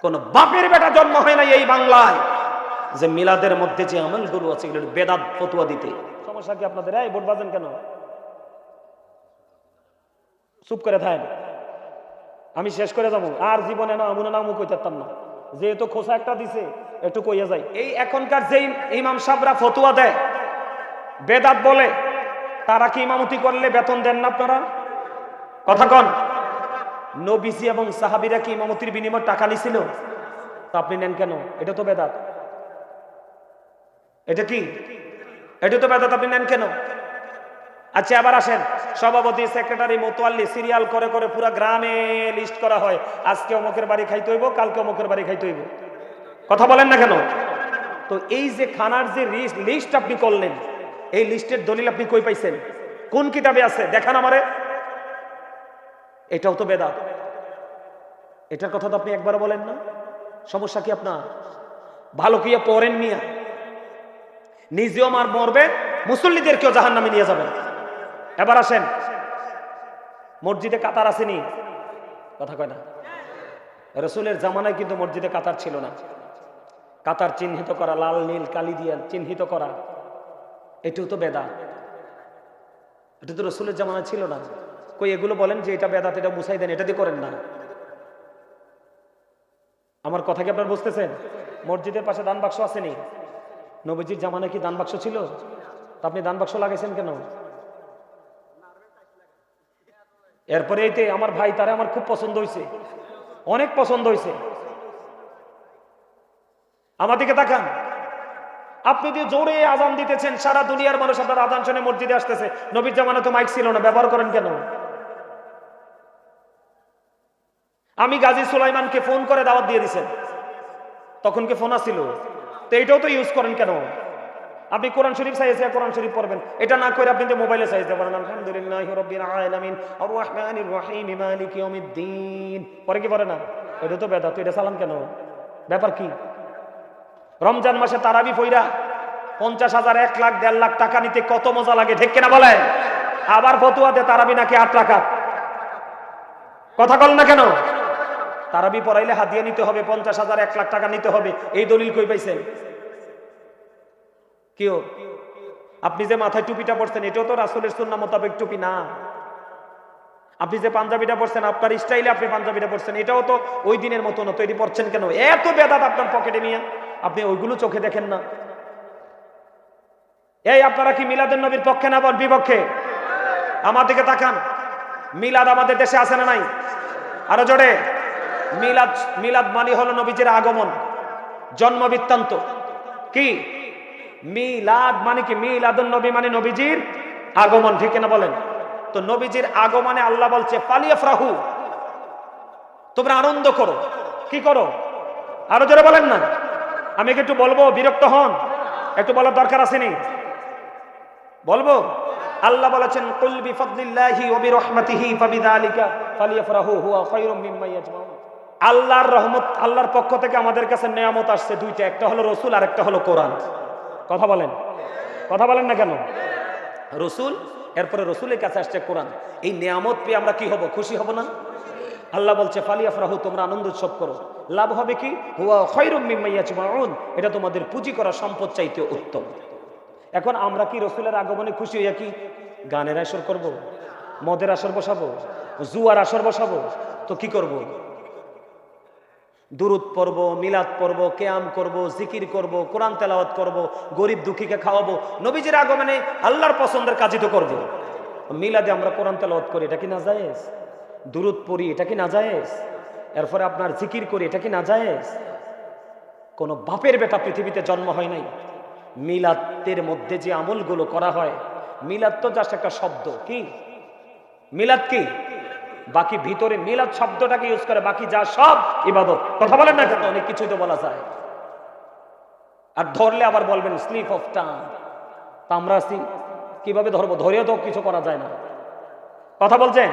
কোন বাপের বেটা জন্ম হয় না এই বাংলায় যে মিলাদের মধ্যে যে আমলগুলো আছে এগুলো বেদাত ফতোয়া দিতে। সমস্যা কি আপনাদের? এই ভোট বাজেন কেন? চুপ করে থাকেন, আমি শেষ করে যাবো। আর জীবনে না আমুনা নামও কইতাম না, যেহেতু খোসা একটা দিছে একটু কইয়া যায়। এই এখনকার যেই ইমাম সাহেবরা ফতোয়া দেয় বেদাত বলে, তারা কি ইমামতি করলে বেতন দেন না আপনারা? কথা কন। নবীজি এবং সাহাবীরা কি ইমামতির বিনিময়ে টাকা নিছিল? তা আপনি নেন কেন? এটা তো বেদাত। এটা কি? এটা তো বেদাত, আপনি নেন কেন? আচ্ছা আবার আসেন, সভাপতি সেক্রেটারি মোতোয়াল্লি সিরিয়াল করে করে পুরো গ্রামে লিস্ট করা হয়, আজকে অমুকের বাড়ি খাইতে হইব, কালকে অমুকের বাড়ি খাইতে হইব। কথা বলেন না কেন? তো এই যে খানার যে লিস্ট আপনি করলেন, এই লিস্টের দলিল আপনি কই পাইছেন? কোন কিতাবে আছে দেখান আমারে। এটাও তো বেদাত। এটার কথা তো আপনি একবারও বলেন না। সমস্যা কি আপনার? ভালো কিয়া পড়েন মিয়া, নিজেও মার মরবে, মুসল্লিদেরকেও জাহান্নামে নিয়ে যাবেন। এবার আসেন, মসজিদে কাতার আসেনি? কথা কয় না। রসুলের জামানায় কিন্তু মসজিদে কাতার ছিল না। কাতার চিহ্নিত করা, লাল নীল কালি দিয়ে চিহ্নিত করা, এটাও তো বেদাত। এটা তো রসুলের জামানায় ছিল না। কই এগুলো বলেন যে এটা বেদাত, এটা মুছাই দেন, এটা দিয়ে করেন না। আমার কথা কি আপনার বুঝতেছেন? মসজিদের পাশে দান বাক্স আসেনি? নবীজির জামানায় কি দান বাক্স ছিল? তা আপনি দান বাক্স লাগাইছেন কেন? এরপরে এইতে আমার ভাই, তারে আমার খুব পছন্দ হয়েছে, অনেক পছন্দ হয়েছে। আমার দিকে তাকান, আপনি যে জোরে আজান দিতেছেন, সারা দুনিয়ার মানুষ আপনার আজান শুনে মসজিদে আসতেছে। নবীর জামানায় তো মাইক ছিল না, ব্যবহার করেন কেন? আমি গাজী সুলাইমানকে ফোন করে দাওয়াত দিয়ে দিছেন, তখন কি ফোন আসছিল? তো এইটাও তো ইউজ করেন কেন? আপনি কোরআন শরীফ চাইছে, কোরআন শরীফ পড়বেন, এটা না করে আপনি তো মোবাইলে চাইতে পারেন আলহামদুলিল্লাহি রাব্বিল আলামিন আর রাহমানির রহিম মালিকি ইয়াউমিদ্দিন, পরে কি পড়ে না? এটা তো বেদাত। এটা সালাম কেন? ব্যাপার কি? রমজান মাসে তারাবি পইরা 50,000 1 লাখ 1.5 লাখ টাকা নিতে কত মজা লাগে, ঠিক কিনা বলেন? আবার ফতোয়া দে তারাবি নাকি 8 টাকা। কথা বল না কেন? তারাবি পড়াইলে হাদিয়া নিতে হবে, 50,000 1 লাখ টাকা নিতে হবে, এই দলিল কই পাইছেন? কেউ? আপনি যে মাথায় টুপিটা পরছেন, এটাও তো রাসূলের সুন্নাহ মোতাবেক টুপি না। আপনি যে পাঞ্জাবিটা পরছেন, আপনার স্টাইলে আপনি পাঞ্জাবিটা পরছেন, এটাও তো ওই দিনের মতো না। তো এটি পরছেন কেন? এত বেদাত আপনার পকেটে নিয়ে, আপনি ওইগুলো চোখে দেখেন না। এই আপনারা কি মিলাদুন নবীর পক্ষে না বিপক্ষে? আমার দিকে তাকান, মিলাদ আমাদের দেশে আছে না নাই? আরো জোরে। মিলাদ, মিলাদ মানে হলো নবীজির আগমন, জন্ম বৃত্তান্ত। কি মিলাদ মানে? কি মিলাদুন নবী মানে নবীজির আগমন, ঠিক না বলেন? তো নবীজির আগমনে আল্লাহ বলছে ফালিয়াফরাহু, তোমরা আনন্দ করো। কি করো? আরো জোরে বলেন না। আমি একটু বলবো, বিরক্ত হন? একটু বলার দরকার আছে নি? বলবো। আল্লাহ বলেছেন কুল বিফাদলিল্লাহি ওয়া বিরহমাতিহি ফাবিযালিকা ফালিয়াফরাহু হুয়া খায়রুম মিম্মা ইয়াজমাউন। আল্লাহর রহমত, আল্লাহর পক্ষ থেকে আমাদের কাছে নিয়ামত আসছে দুইটা, একটা হলো রসুল আর একটা হলো কোরআন। কথা বলেন, কথা বলেন না কেন? রসুল, এরপরে রসুলের কাছে আসছে কোরআন। এই নিয়ামত পেয়ে আমরা কি হব? খুশি হব না? আল্লাহ বলছে ফালিয়াফরাহু, তোমরা আনন্দ উৎসব করো। লাভ হবে কি? হুয়া খায়রুম মিম্মা ইয়াজমাউন, এটা তোমাদের পুঁজি করা সম্পদ চাইতে উত্তম। এখন আমরা কি রসুলের আগমনে খুশি হইয়া কি গানের আসর করব, মদের আসর বসাবো, জুয়ার আসর বসাবো? তো কি করব? দুরুদ পড়ব, মিলাদ পড়ব, কিয়াম করব, জিকির করব, কোরআন তেলাওয়াত করব, গরিব দুঃখীকে খাওয়াবো। নবীজির আগমনে আল্লাহর পছন্দের কাজই তো করব। মিলাদে আমরা কোরআন তেলাওয়াত করি, এটা কি নাজায়েজ? দুরুদ পড়ি, এটা কি নাজায়েজ? এরপরে আপনার জিকির করি, এটা কি নাজায়েজ? কোন বাপের বেটা পৃথিবীতে জন্ম হয় নাই। মিলাদের মধ্যে যে আমলগুলো করা হয়, মিলাদ তো জাস্ট একটা শব্দ। কি মিলাদ? কি বাকি ভিতরে মিলাদ শব্দটাকে ইউজ করে, বাকি যা সব ইবাদত। কথা বলেন না কেন? অনেক কিছুই তো বলা যায়, আর ধরলে আবার বলবেন স্লিপ অফ টাং। তা আমরা কিভাবে ধরবো? ধরেও তো কিছু করা যায় না। কথা বলছেন?